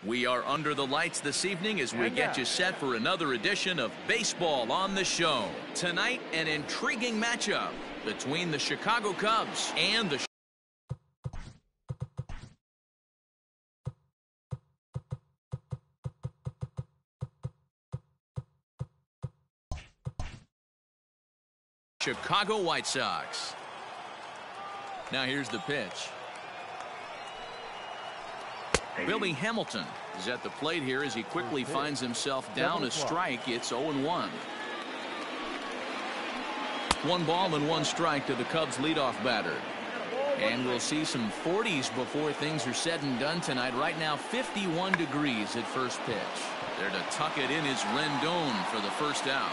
We are under the lights this evening as we get you set for another edition of Baseball on the Show. Tonight, an intriguing matchup between the Chicago Cubs and the Chicago White Sox. Now here's the pitch. Billy Hamilton is at the plate here as he quickly finds himself down a strike. It's 0-1. 1 ball and 1 strike to the Cubs leadoff batter. And we'll see some 40s before things are said and done tonight. Right now 51 degrees at first pitch. There to tuck it in is Rendon for the first out.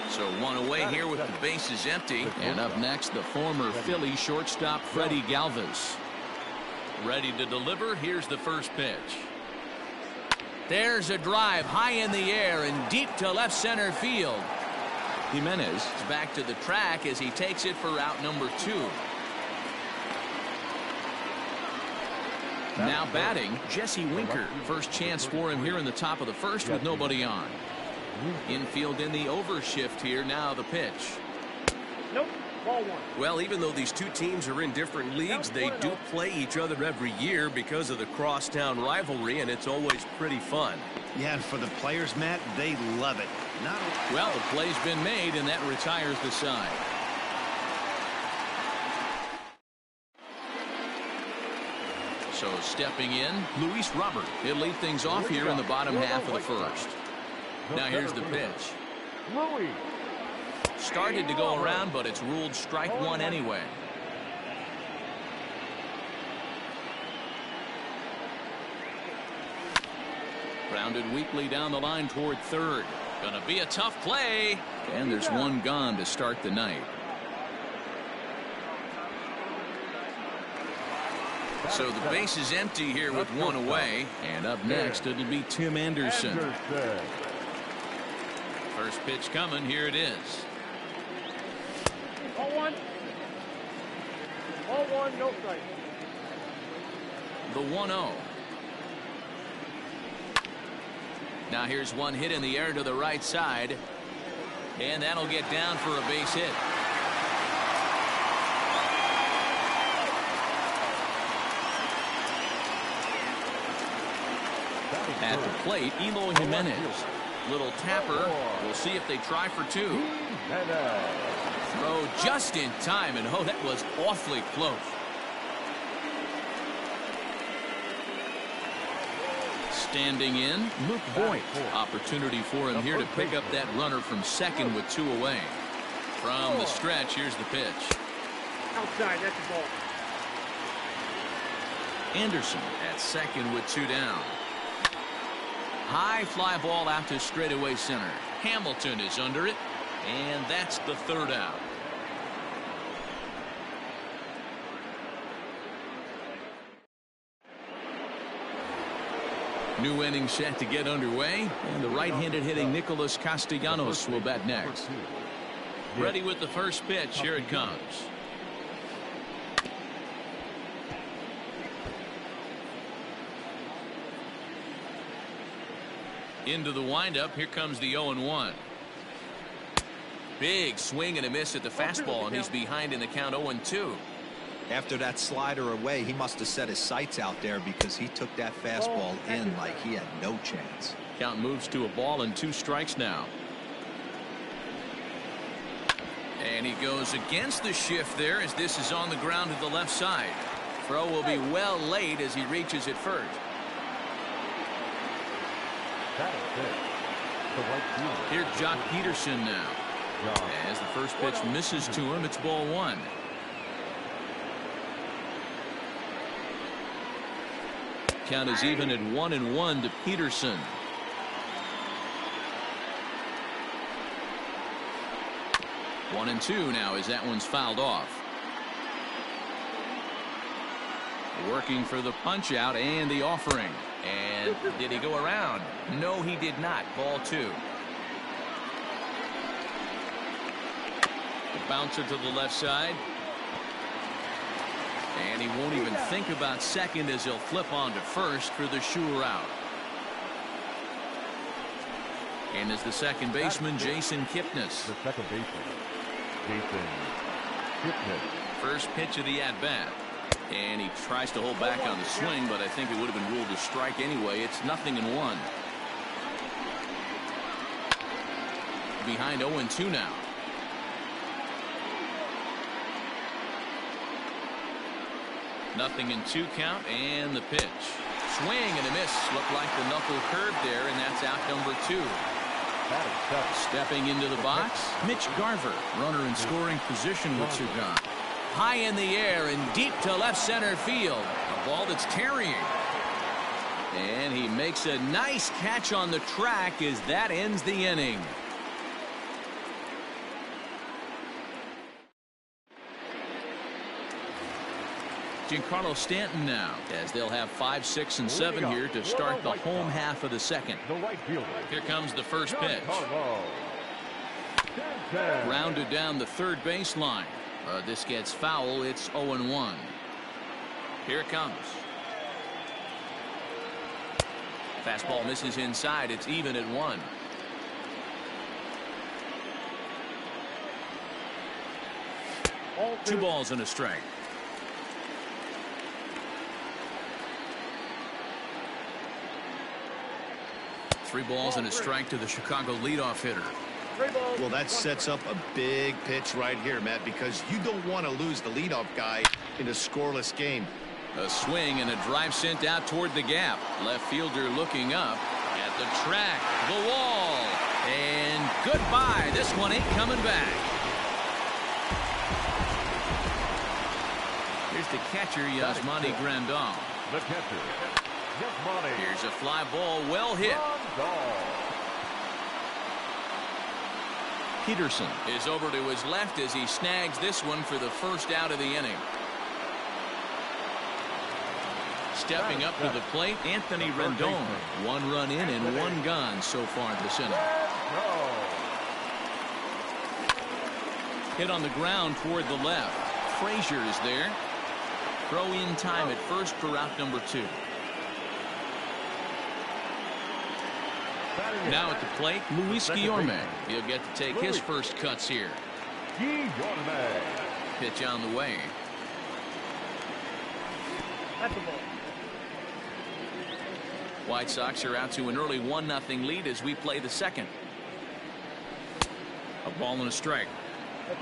So 1 away here with the bases empty. And up next, the former Philly shortstop Freddie Galvis. Ready to deliver. Here's the first pitch. There's a drive high in the air and deep to left center field. Jimenez is back to the track as he takes it for out number 2. Now batting, Jesse Winker. First chance for him here in the top of the first with nobody on. Infield in the overshift here. Now the pitch. Nope. Ball 1. Well, even though these two teams are in different leagues, they do play each other every year because of the crosstown rivalry, and it's always pretty fun. Yeah, and for the players, Matt, they love it. Well, the play's been made, and that retires the side. So stepping in, Luis Robert. He'll lead things off here in the bottom half of the first. Now here's the pitch. Started to go around, but it's ruled strike 1 anyway. Grounded weakly down the line toward third. Gonna be a tough play. And there's 1 gone to start the night. So the base is empty here with 1 away. And up next, it'll be Tim Anderson. First pitch coming. Here it is. Ball 1. Ball 1, no strike. The 1-0. Now here's 1 hit in the air to the right side. And that'll get down for a base hit. At the plate, Eloy Jimenez. Little tapper. We'll see if they try for 2. Throw just in time, and oh, that was awfully close. Standing in, Luke Voigt. Opportunity for him here to pick up that runner from second with 2 away. From the stretch, here's the pitch. Outside, that's the ball. Anderson at second with 2 down. High fly ball out to straightaway center. Hamilton is under it, and that's the 3rd out. New inning set to get underway, and the right-handed hitting Nicholas Castellanos will bat next. Ready with the first pitch. Here it comes. Into the windup. Here comes the 0-1. Big swing and a miss at the fastball, and he's behind in the count 0-2. After that slider away, he must have set his sights out there because he took that fastball in like he had no chance. Count moves to a ball and 2 strikes now. And he goes against the shift there as this is on the ground to the left side. Throw will be well late as he reaches it first. Here's Jock Peterson now. As the first pitch misses to him, it's ball 1. Count is even at 1-1 to Peterson. One and 2 now as that one's fouled off. Working for the punch out and the offering. And did he go around? No, he did not. Ball 2. The bouncer to the left side. And he won't even think about second as he'll flip on to first for the sure out. And as the second baseman, Jason Kipnis. The second baseman, Jason Kipnis. First pitch of the at-bat. And he tries to hold back on the swing, but I think it would have been ruled a strike anyway. It's 0-1. Behind 0-2 now. Nothing in 2 count, and the pitch. Swing and a miss. Looked like the knuckle curve there, and that's out number 2. Stepping into the box, Mitch Garver, runner in scoring position with 2 gone. High in the air and deep to left center field. A ball that's tarrying. And he makes a nice catch on the track as that ends the inning. Giancarlo Stanton now, as they'll have 5, 6, and 7 here to start the home half of the second. Here comes the first pitch. Grounded down the third baseline. This gets foul. It's 0-1. Here it comes. Fastball misses inside. It's even at 1. Two balls and a strike. Three balls and a strike to the Chicago leadoff hitter. Well, that sets up a big pitch right here, Matt, because you don't want to lose the leadoff guy in a scoreless game. A swing and a drive sent out toward the gap. Left fielder looking up at the track, the wall, and goodbye. This one ain't coming back. Here's the catcher, Yasmani Grandal. The catcher, Yasmani. Here's a fly ball, well hit. Peterson is over to his left as he snags this one for the first out of the inning. Stepping up to the plate, Anthony Rendon. 1 run in and 1 gone so far this inning. Hit on the ground toward the left. Frazier is there. Throw in time at first for out number 2. Now at the plate, Luis Guillorme. He'll get to take his first cuts here. Pitch on the way. That's the ball. White Sox are out to an early 1-0 lead as we play the second. A ball and a strike.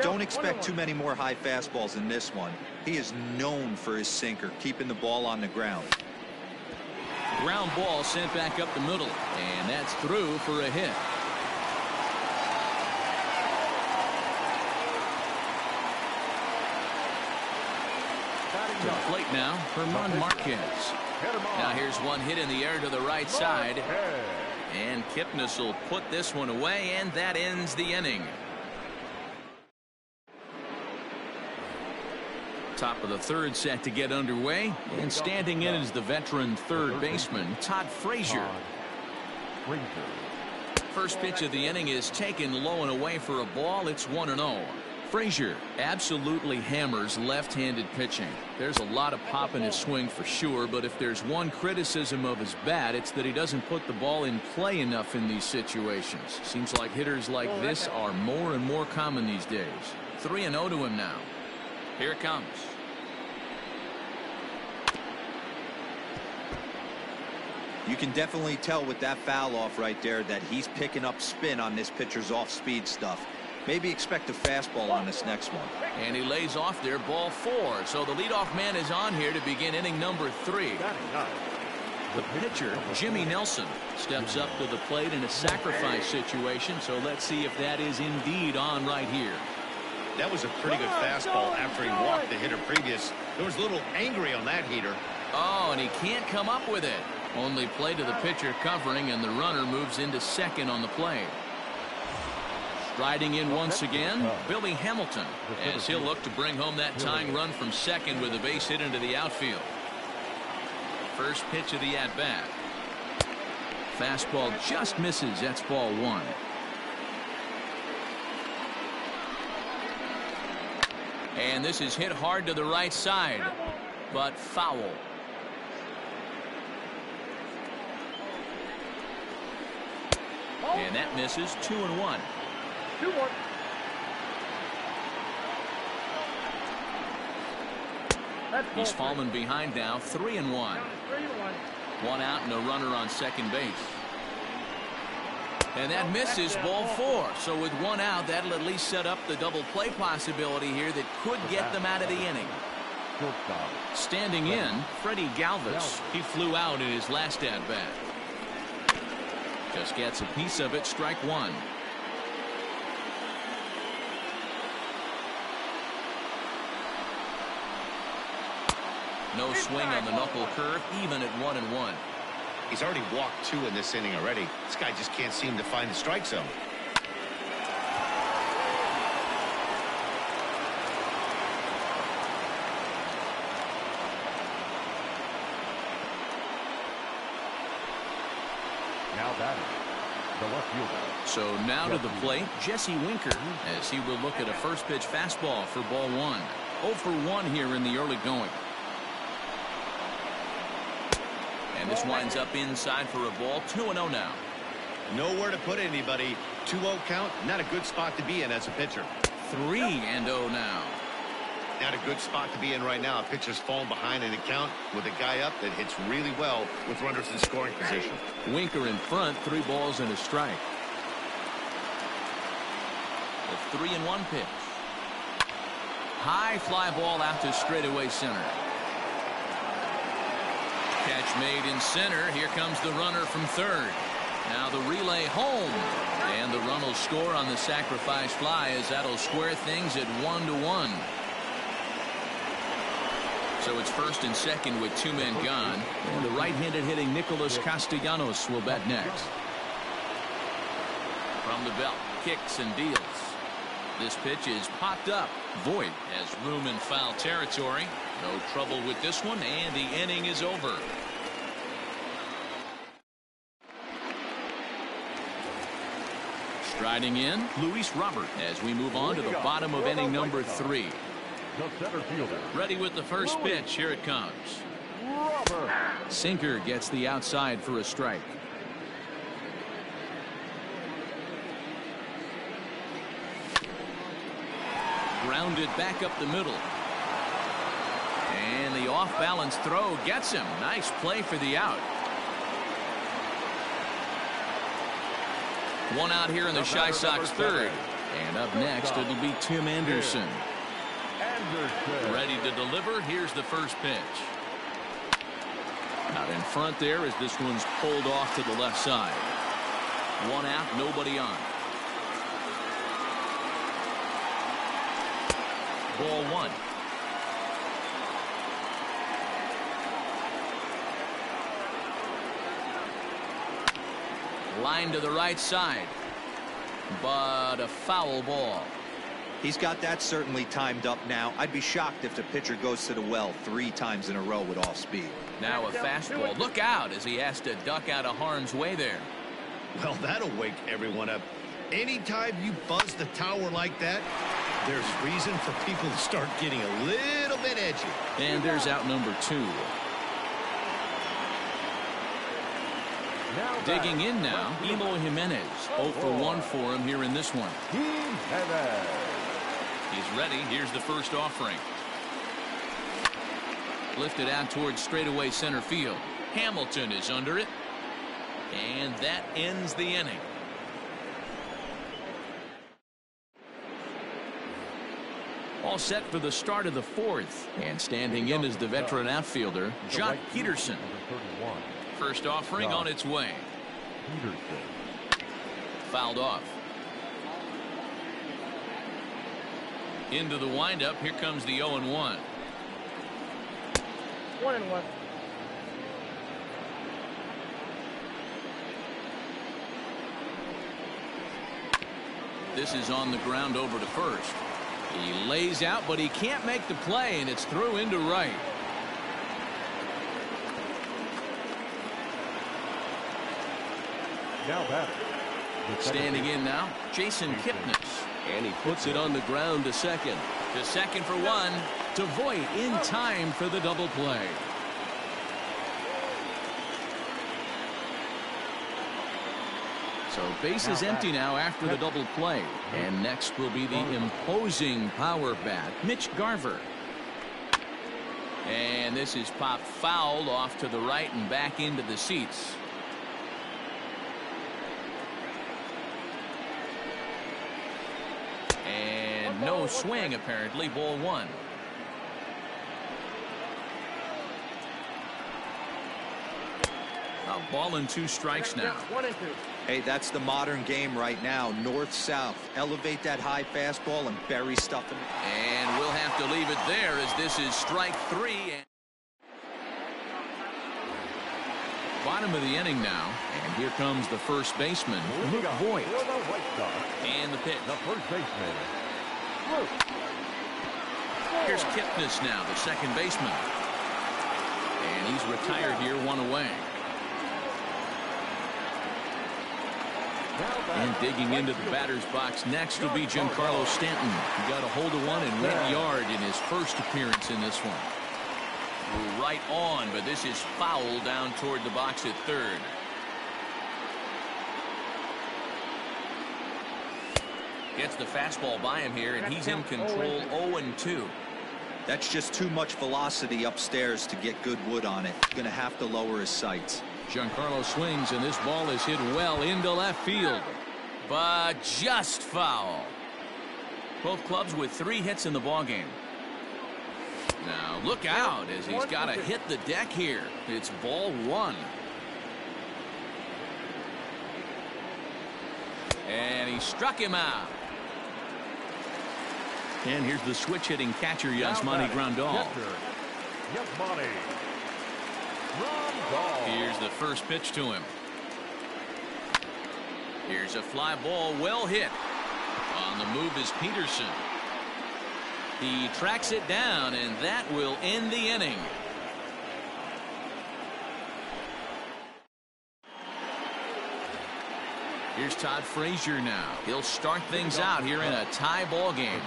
Don't expect too many more high fastballs in this one. He is known for his sinker, keeping the ball on the ground. Ground ball sent back up the middle, and that's through for a hit. To the plate now, Herman Marquez. Now here's one hit in the air to the right side, and Kipnis will put this one away, and that ends the inning. Top of the third set to get underway, and standing in is the veteran third baseman Todd Frazier. First pitch of the inning is taken low and away for a ball. It's 1-0. Frazier absolutely hammers left-handed pitching. There's a lot of pop in his swing for sure, but if there's one criticism of his bat, it's that he doesn't put the ball in play enough in these situations. Seems like hitters like this are more and more common these days. 3-0 to him now. Here it comes. You can definitely tell with that foul off right there that he's picking up spin on this pitcher's off-speed stuff. Maybe expect a fastball on this next one. And he lays off there, ball 4. So the leadoff man is on here to begin inning number 3. The pitcher, Jimmy Nelson, steps up to the plate in a sacrifice situation. So let's see if that is indeed on right here. That was a pretty good fastball after he walked the hitter previous. There was a little angry on that heater. Oh, and he can't come up with it. Only play to the pitcher covering, and the runner moves into second on the play. Striding in once again, Billy Hamilton, as he'll look to bring home that tying run from second with a base hit into the outfield. First pitch of the at-bat. Fastball just misses. That's ball 1. And this is hit hard to the right side. but foul. And that misses. 2-1. 2-1. He's fallen behind now. 3-1. 3-1. One out and a runner on second base. And that misses. Ball 4. So with one out, that'll at least set up the double play possibility here that could get them out of the inning. Standing in, Freddie Galvis. He flew out in his last at-bat. Just gets a piece of it. Strike one. No swing on the knuckle curve, even at 1-1. He's already walked 2 in this inning already. This guy just can't seem to find the strike zone. Now batting, the left fielder. So now to the plate, Jesse Winker, as he will look at a first pitch fastball for ball 1. 0 for 1 here in the early going. And this winds up inside for a ball. 2-0 now. Nowhere to put anybody. 2-0 count. Not a good spot to be in as a pitcher. 3-0 now. Not a good spot to be in right now. A pitcher's falling behind in the count with a guy up that hits really well with runners in scoring position. Winker in front. 3 balls and a strike. The 3-1 pitch. High fly ball out to straightaway center. Catch made in center. Here comes the runner from third. Now the relay home. And the run will score on the sacrifice fly as that'll square things at 1-1. So it's first and second with 2 men gone. And the right-handed hitting Nicholas Castellanos will bat next. From the belt, kicks and deals. This pitch is popped up. Voit has room in foul territory. No trouble with this one, and the inning is over. Striding in, Luis Robert, as we move on to the bottom of inning number 3. The center fielder. Ready with the first pitch. Here it comes. Robert. Sinker gets the outside for a strike. Grounded back up the middle. And the off-balance throw gets him. Nice play for the out. One out here in the Chi Sox third. And up next, it'll be Tim Anderson. Ready to deliver. Here's the first pitch. Out in front there as this one's pulled off to the left side. One out, nobody on. Ball 1. Line to the right side, but a foul ball. He's got that certainly timed up now. I'd be shocked if the pitcher goes to the well 3 times in a row with off speed. Now a fastball. Look out as he has to duck out of harm's way there. Well, that'll wake everyone up. Anytime you buzz the tower like that, there's reason for people to start getting a little bit edgy. And there's out number 2. Digging in now, Eloy Jimenez. 0 for 1 for him here in this one. He's ready. Here's the first offering. Lifted out towards straightaway center field. Hamilton is under it. And that ends the inning. All set for the start of the 4th. And standing in is the veteran outfielder, Jock Peterson. First offering on its way. Fouled off. Into the windup. Here comes the 0-1. 1-1. This is on the ground over to first. He lays out, but he can't make the play, and it's through into right. Now batting. Standing in now, Jason Kipnis. And he puts it on the ground to second. To second for one. To Voit in time for the double play. So base is empty now after the double play. And next will be the imposing power bat, Mitch Garver. And this is popped foul off to the right and back into the seats. And no swing, apparently. Ball one. A ball and 2 strikes now. 1 and 2. Hey, that's the modern game right now. North-south. Elevate that high fastball and bury stuff in it. And we'll have to leave it there as this is strike 3. Bottom of the inning now. And here comes the first baseman, Luke Voit. For the White Sox, And the pitch. the first baseman, Luke. Here's Kipnis now, the second baseman. And he's retired here, 1 away. And digging into the batter's box next will be Giancarlo Stanton. He got a hold of one and went yard in his first appearance in this one. We're right on, but this is foul down toward the box at third. Gets the fastball by him here, and he's in control. 0-2. That's just too much velocity upstairs to get good wood on it. Going to have to lower his sights. Giancarlo swings, and this ball is hit well into left field. But just foul. Both clubs with 3 hits in the ballgame. Now look out as he's got to hit the deck here. It's ball 1. And he struck him out. And here's the switch hitting catcher, Yasmani Grandal. Yasmani Grandal. Here's the first pitch to him. Here's a fly ball, well hit. On the move is Peterson. He tracks it down, and that will end the inning. Here's Todd Frazier now. He'll start things out here in a tie ball game.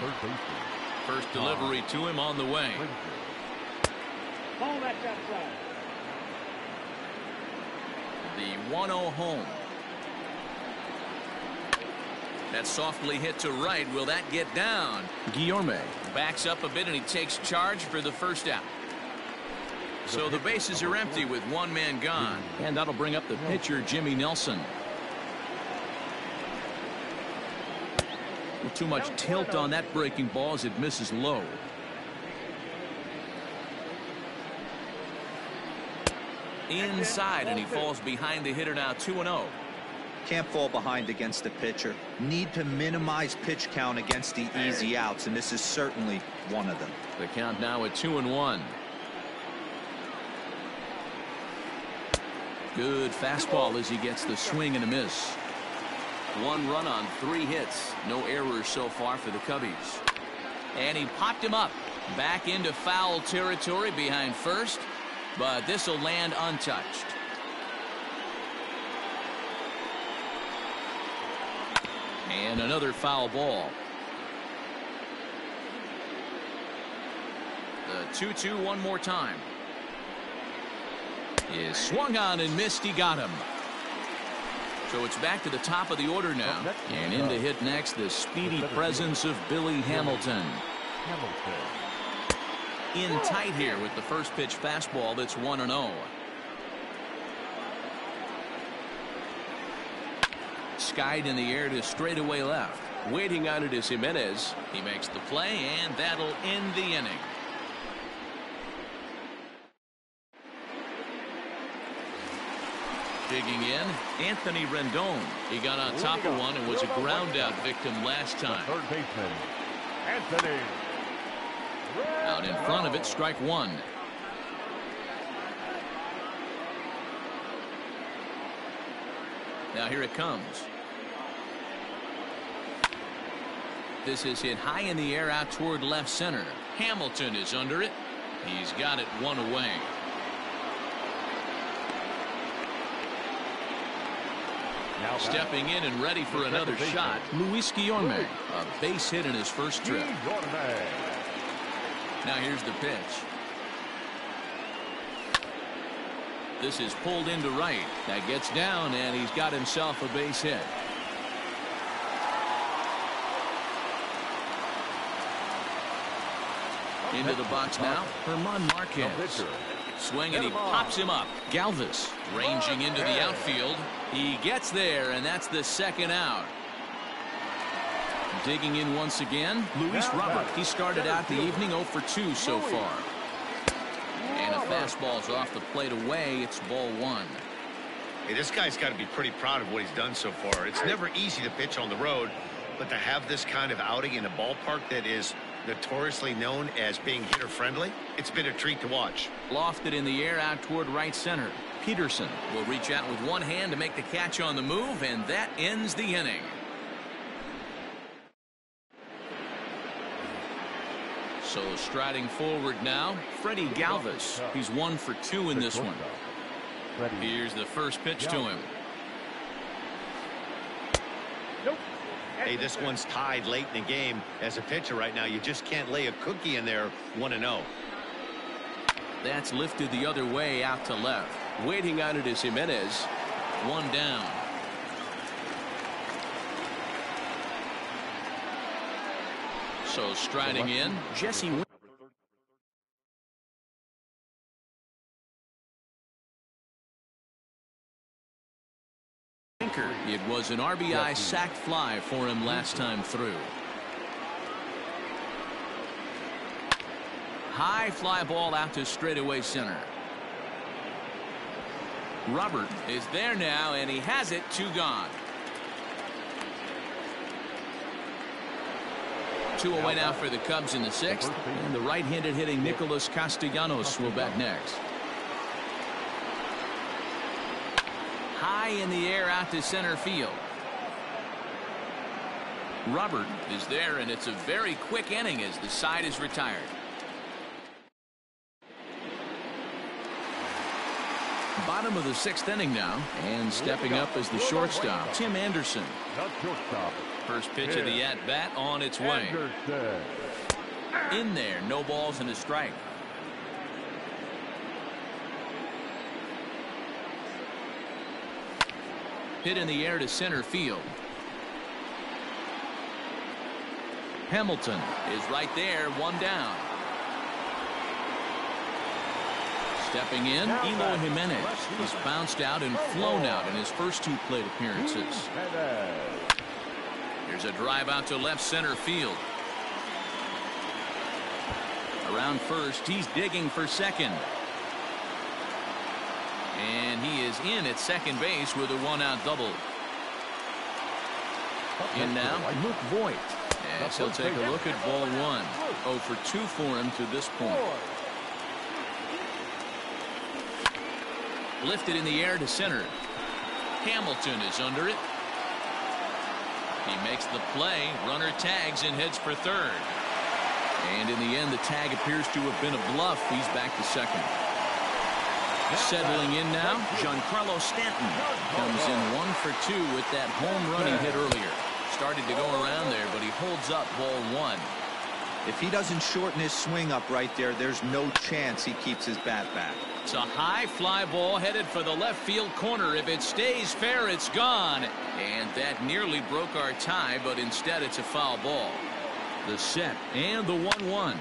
First delivery to him on the way. Ball that's outside. The 1-0 home. That's softly hit to right. Will that get down? Guillorme backs up a bit, and he takes charge for the first out. So the bases are empty with 1 man gone. And that'll bring up the pitcher, Jimmy Nelson. Too much tilt on that breaking ball as it misses low. Inside, and he falls behind the hitter now. 2-0. Can't fall behind against the pitcher. Need to minimize pitch count against the easy outs, and this is certainly one of them. The count now at 2-1. Good fastball as he gets the swing and a miss. 1 run on 3 hits. No errors so far for the Cubbies. And he popped him up. Back into foul territory behind first. But this will land untouched. And another foul ball. The 2-2 one more time. Is swung on and missed. He got him. So it's back to the top of the order now. And in to hit next, the speedy presence of Billy Hamilton. In tight here with the first pitch fastball that's 1-0. Skied in the air to straightaway left. Waiting on it is Jimenez. He makes the play, and that'll end the inning. Digging in, Anthony Rendon. He got on top of one and was a ground out victim last time. Third baseman, Anthony. Out in front of it, strike 1. Now here it comes. This is hit high in the air out toward left center. Hamilton is under it. He's got it 1 away. Now Stepping in and ready for another shot, Luis Guillorme. A base hit in his first trip. Guillorme. Now here's the pitch. This is pulled into right. That gets down, and he's got himself a base hit. Into the box now, Herman Marquez. Swing, and he pops him up. Galvis ranging into the outfield. He gets there, and that's the second out. Digging in once again, Luis Robert. He started out the evening 0 for 2 so far. And a fastball's off the plate away. It's ball 1. Hey, this guy's got to be pretty proud of what he's done so far. It's never easy to pitch on the road, but to have this kind of outing in a ballpark that is notoriously known as being hitter-friendly, it's been a treat to watch. Lofted in the air out toward right center. Peterson will reach out with one hand to make the catch on the move, and that ends the inning. So striding forward now, Freddie Galvis. He's 1 for 2 in this one. Here's the first pitch to him. Nope. Hey, this one's tied late in the game. As a pitcher right now, you just can't lay a cookie in there 1-0. That's lifted the other way out to left. Waiting on it is Jimenez. 1 down. So striding in, Jesse. It was an RBI sac fly for him last time through. High fly ball out to straightaway center. Robert is there now, and he has it. 2 gone. 2 away now for the Cubs in the 6th. And the right-handed hitting Nicholas Castellanos will bat next. High in the air out to center field. Robert is there, and it's a very quick inning as the side is retired. Bottom of the 6th inning now, and stepping up as the shortstop, Tim Anderson. First pitch of the at-bat on its way. In there, no balls and a strike. Hit in the air to center field. Hamilton is right there, 1 down. Stepping in, Eloy Jimenez. He's bounced out and flown out in his first 2 plate appearances. Here's a drive out to left center field. Around first, he's digging for second. And he is in at second base with a 1-out double. In now, Luke Voigt. As he'll take a look at ball 1. 0 for 2 for him to this point. Lifted in the air to center. Hamilton is under it. He makes the play. Runner tags and heads for third. And in the end, the tag appears to have been a bluff. He's back to second. Settling in now, Giancarlo Stanton comes in 1 for 2 with that home run he hit earlier. Started to go around there, but he holds up ball 1. If he doesn't shorten his swing up right there, there's no chance he keeps his bat back. It's a high fly ball headed for the left field corner. If it stays fair, it's gone. And that nearly broke our tie, but instead it's a foul ball. The set and the 1-1.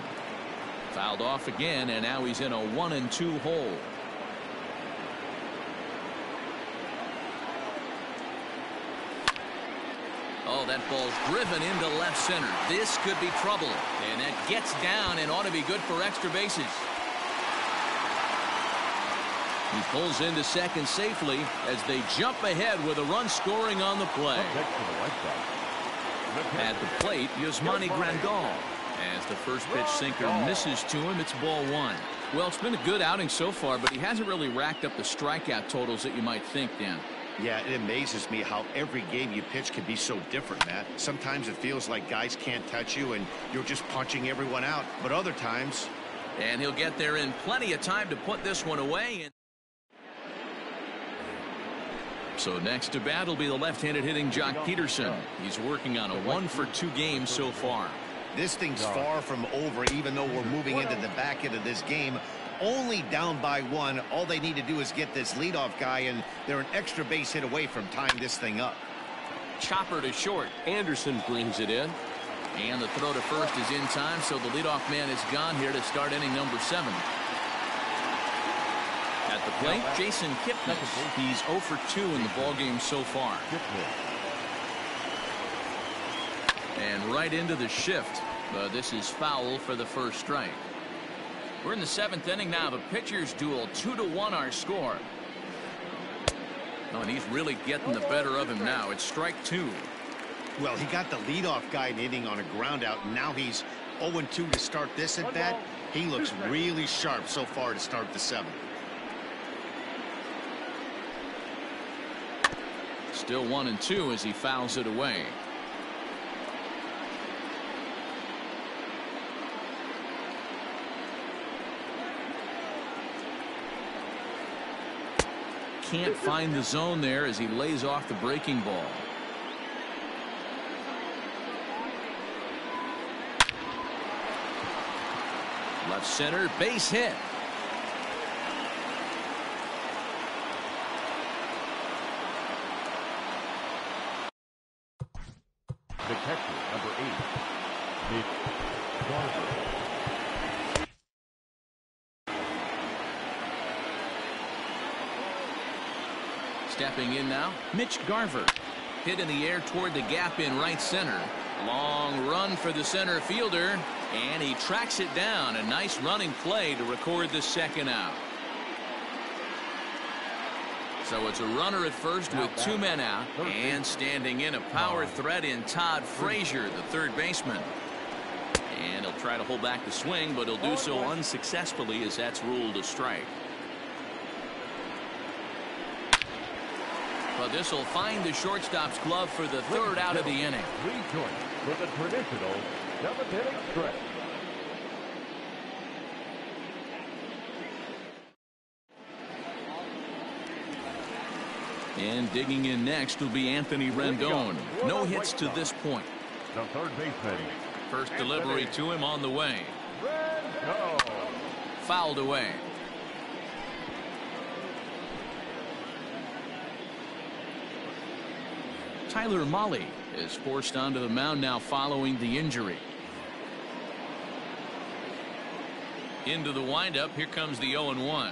Fouled off again, and now he's in a 1-2 hole. Oh, that ball's driven into left center. This could be trouble. And that gets down and ought to be good for extra bases. He pulls into second safely as they jump ahead with a run scoring on the play. At the plate, Yasmani Grandal. As the first pitch sinker misses to him, it's ball 1. Well, it's been a good outing so far, but he hasn't really racked up the strikeout totals that you might think, Dan. Yeah, it amazes me how every game you pitch can be so different, Matt. Sometimes it feels like guys can't touch you and you're just punching everyone out. But other times... And he'll get there in plenty of time to put this one away. So next to bat will be the left-handed hitting Jock Peterson. He's working on a 1 for 2 game so far. This thing's far from over, even though we're moving into the back end of this game. Only down by 1. All they need to do is get this leadoff guy, and they're an extra base hit away from tying this thing up. Chopper to short. Anderson brings it in. And the throw to first is in time, so the leadoff man is gone here to start inning number 7. At the plate, Jason Kipnis. He's 0 for 2 in the ballgame so far. And right into the shift. But this is foul for the first strike. We're in the 7th inning now. The pitchers duel 2-1 our score. Oh, and he's really getting the better of him now. It's strike 2. Well, he got the leadoff guy in inning on a ground out, and now he's 0-2 to start this at bat. He looks really sharp so far to start the 7th. Still 1-2 as he fouls it away. Can't find the zone there as he lays off the breaking ball. Left center, base hit. The catcher, number 8, Mitch Garver. Stepping in now, Mitch Garver. Hit in the air toward the gap in right center. Long run for the center fielder, and he tracks it down. A nice running play to record the second out. So it's a runner at first with 2 men out, and standing in a power threat in Todd Frazier, the third baseman. And he'll try to hold back the swing, but he'll do so unsuccessfully as that's ruled a strike. But this will find the shortstop's glove for the third out of the inning. Rejoin for the traditional 7th inning stretch. And digging in next will be Anthony Rendon. No hits to this point. The third baseman. First delivery to him on the way. Rendon. Fouled away. Tyler Mahle is forced onto the mound now following the injury. Into the windup. Here comes the 0-1.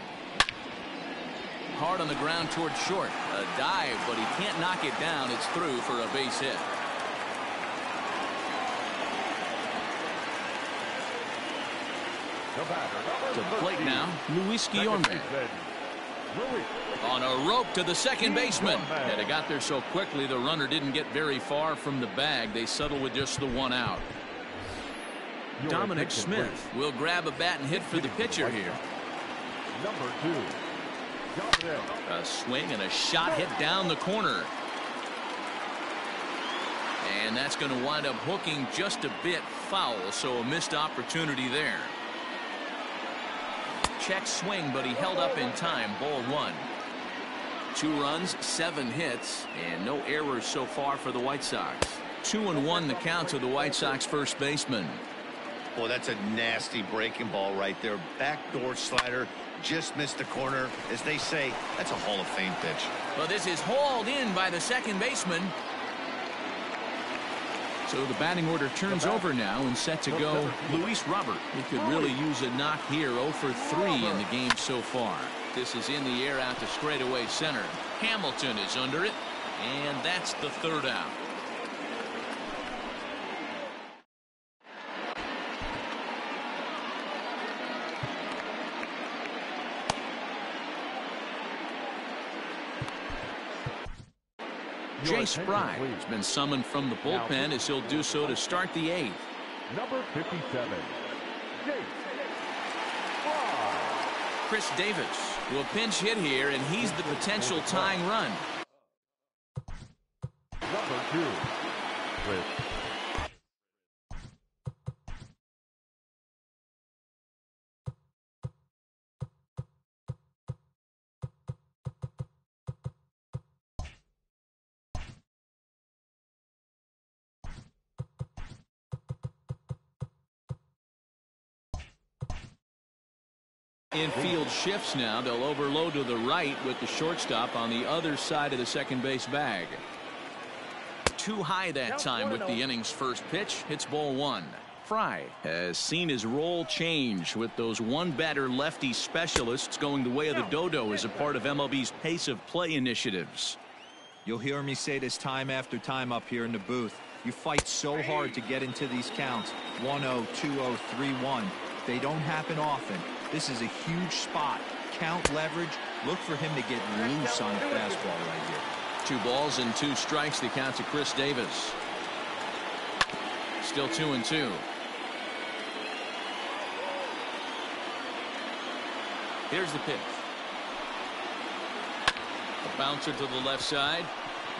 Hard on the ground toward short. A dive, but he can't knock it down. It's through for a base hit. To plate now, Luis Guillorme. On a rope to the second baseman. And it got there so quickly the runner didn't get very far from the bag. They settle with just the 1 out. Dominic Smith will grab a bat and hit for the pitcher here. Number 2. A swing and a shot hit down the corner. And that's going to wind up hooking just a bit foul, so a missed opportunity there. Check swing, but he held up in time. Ball 1. 2 runs, 7 hits, and no errors so far for the White Sox. 2-1 the count to the White Sox first baseman. Boy, that's a nasty breaking ball right there. Backdoor slider, just missed the corner. As they say, that's a Hall of Fame pitch. Well, this is hauled in by the second baseman. So the batting order turns over now and set to go Luis Robert. He could really use a knock here. 0 for 3 in the game so far. This is in the air out to straightaway center. Hamilton is under it, and that's the third out. Jay Spry has been summoned from the bullpen as he'll do so to start the 8th. Number 57. Jay Spry. Chris Davis will pinch hit here, and he's the potential tying run. Number 2. Chris. Infield shifts now. They'll overload to the right with the shortstop on the other side of the second base bag. Too high that time with the inning's first pitch. Hits ball one. Fry has seen his role change with those one-batter lefty specialists going the way of the dodo as a part of MLB's pace of play initiatives. You'll hear me say this time after time up here in the booth. You fight so hard to get into these counts. 1-0, 2-0, 3-1. They don't happen often. This is a huge spot. Count leverage. Look for him to get loose on the fastball right here. 2 balls and 2 strikes the count to Chris Davis. Still 2-2. Here's the pitch. A bouncer to the left side.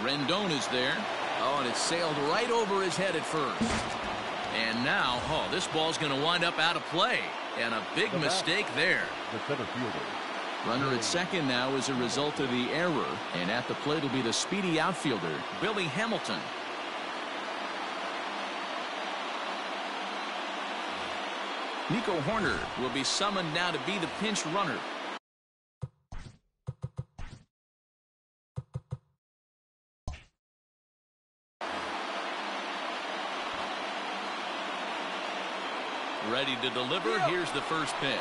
Rendon is there. Oh, and it sailed right over his head at first. And now, oh, this ball's going to wind up out of play. And a big mistake there. The center fielder. Runner at second now as a result of the error. And at the plate will be the speedy outfielder, Billy Hamilton. Nico Horner will be summoned now to be the pinch runner. Ready to deliver. Here's the first pitch.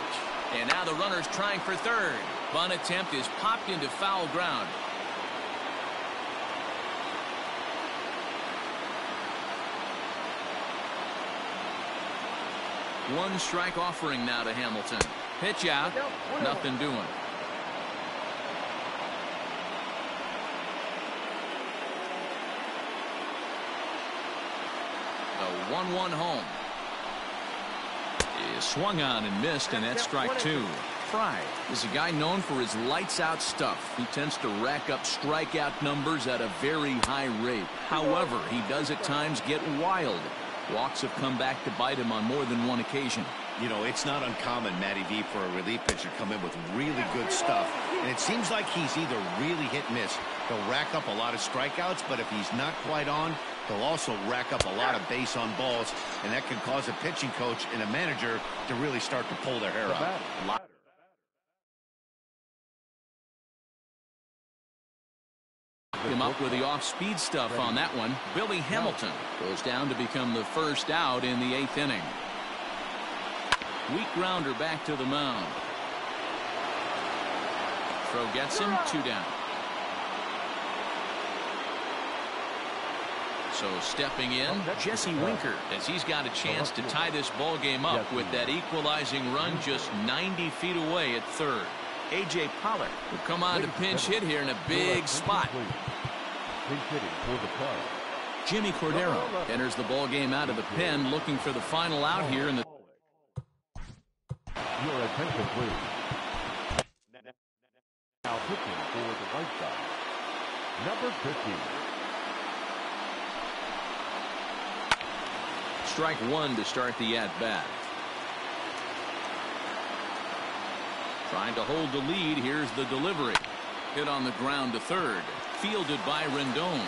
And now the runner's trying for third. Bunt attempt is popped into foul ground. One strike offering now to Hamilton. Pitch out. Nothing doing. The 1-1 home. Is swung on and missed, and that's strike 2. Fry is a guy known for his lights-out stuff. He tends to rack up strikeout numbers at a very high rate. However, he does at times get wild. Walks have come back to bite him on more than one occasion. You know, it's not uncommon, Matty V, for a relief pitcher to come in with really good stuff. And it seems like he's either really hit and miss. He'll rack up a lot of strikeouts, but if he's not quite on, he'll also rack up a lot of base on balls. And that can cause a pitching coach and a manager to really start to pull their hair out. Him up with the off-speed stuff on that one. Billy Hamilton goes down to become the first out in the 8th inning. Weak grounder back to the mound. Throw gets him, 2 down. So stepping in, Jesse Winker, as he's got a chance to tie this ball game up with that equalizing run just 90 feet away at third. A.J. Pollard will come on to pinch hit here in a big spot. Jimmy Cordero enters the ball game out of the pen, looking for the final out here in the. Your attention, please. Now pitching for the right side. Number 15. Strike 1 to start the at-bat. Trying to hold the lead. Here's the delivery. Hit on the ground to third. Fielded by Rendon.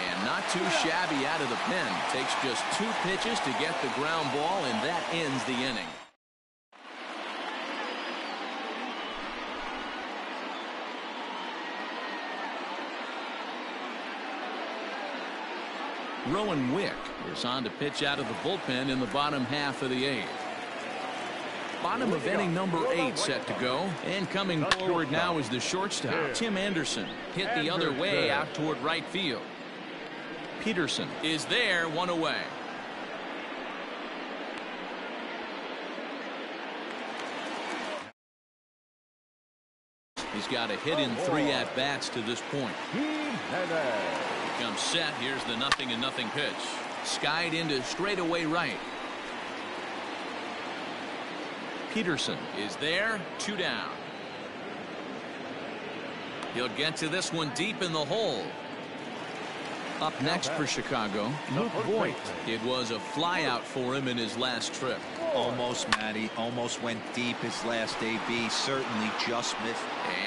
And not too shabby out of the pen. Takes just 2 pitches to get the ground ball, and that ends the inning. Rowan Wick is on to pitch out of the bullpen in the bottom half of the 8th. Bottom of inning number 8 set to go. And coming forward now is the shortstop, Tim Anderson. Hit the other way out toward right field. Peterson is there, 1 away. He's got a hit in 3 at-bats to this point. Comes set. Here's the 0-0 pitch. Skied into straightaway right. Peterson is there, 2 down. He'll get to this one deep in the hole. Up next for Chicago, Luke Voigt. It was a flyout for him in his last trip. Almost, Matty. Almost went deep his last AB. Certainly just missed.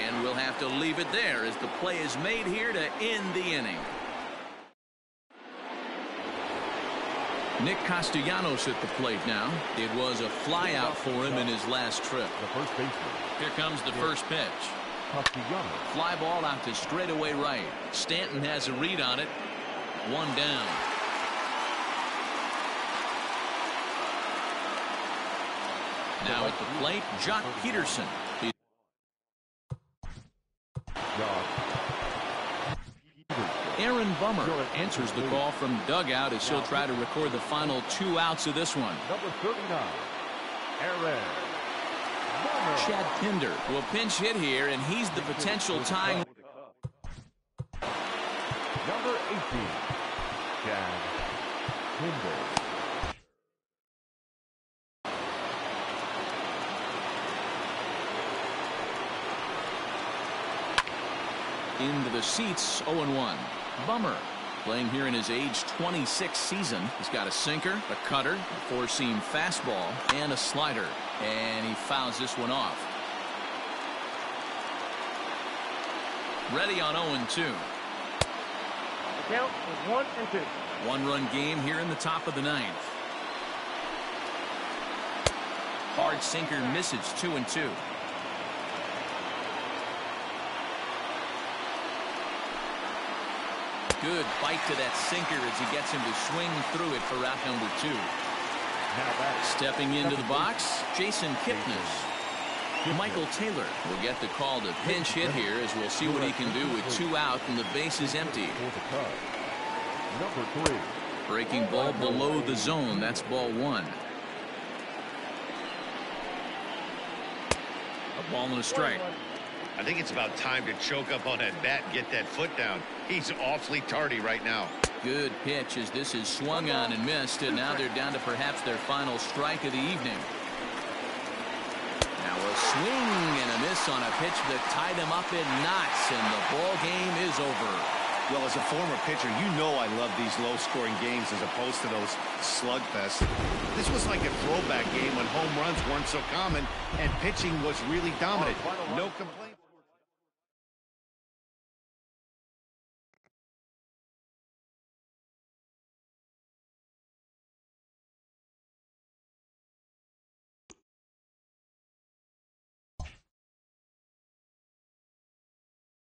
And we'll have to leave it there as the play is made here to end the inning. Nick Castellanos at the plate now. It was a flyout for him in his last trip. The first baseman. Here comes the first pitch. Castellanos. Fly ball out to straightaway right. Stanton has a read on it. One down. Now at the plate, Jock Peterson. Aaron Bummer answers the call from dugout as he'll try to record the final 2 outs of this one. Number 39, Aaron Bummer. Chad Pinder will pinch hit here, and he's the potential tying. Number 18, Chad Pinder. Into the seats, 0-1. Bummer playing here in his age 26 season. He's got a sinker, a cutter, a four-seam fastball, and a slider. And he fouls this one off. Ready on 0-2. The count is 1-2. One-run game here in the top of the ninth. Hard sinker misses, 2-2. Good bite to that sinker as he gets him to swing through it for out number 2. Stepping into the box, Jason Kipnis. Michael Taylor will get the call to pinch hit here as we'll see what he can do with 2 out and the base is empty. Number 3. Breaking ball below the zone. That's ball 1. A ball and a strike. I think it's about time to choke up on that bat and get that foot down. He's awfully tardy right now. Good pitch as this is swung on and missed, and now they're down to perhaps their final strike of the evening. Now a swing and a miss on a pitch that tied him up in knots, and the ball game is over. Well, as a former pitcher, you know I love these low-scoring games as opposed to those slugfests. This was like a throwback game when home runs weren't so common and pitching was really dominant. No complaint.